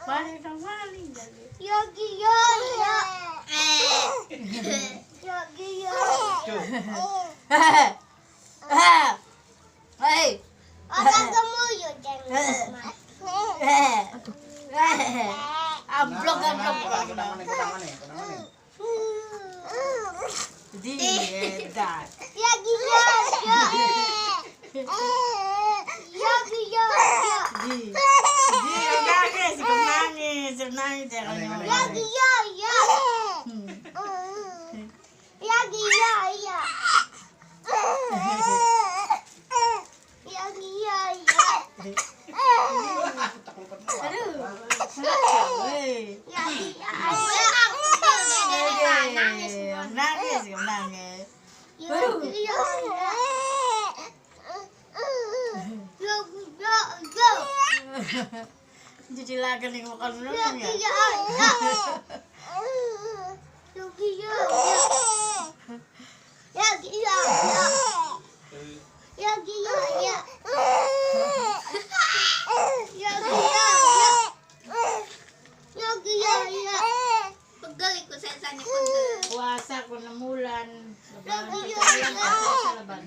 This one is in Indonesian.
Paling kang maling dali. Yogi Yoyo. Yogi Yoyo. Hei. Agak gemuyu jangan. Amplok. Di, dah. Yogi Yoyo. Yogi Yoyo. Nangis jangan Yogi Yoyo. Yogi Yoyo. Yogi Yoyo. Aduh. Yogi Nangis. Yogi Yoyo. Yogi Yoyo. Cuci lagi nih makan dulu Yogi ya. Yoyo. Yogi Yoyo. Yogi Yoyo. Yogi Yoyo. Yogi Yoyo. Yogi Yoyo. Pegel ikut saya pegel. Puasa ko na mulan. Yogi Lebaran Yoyo. sa laban.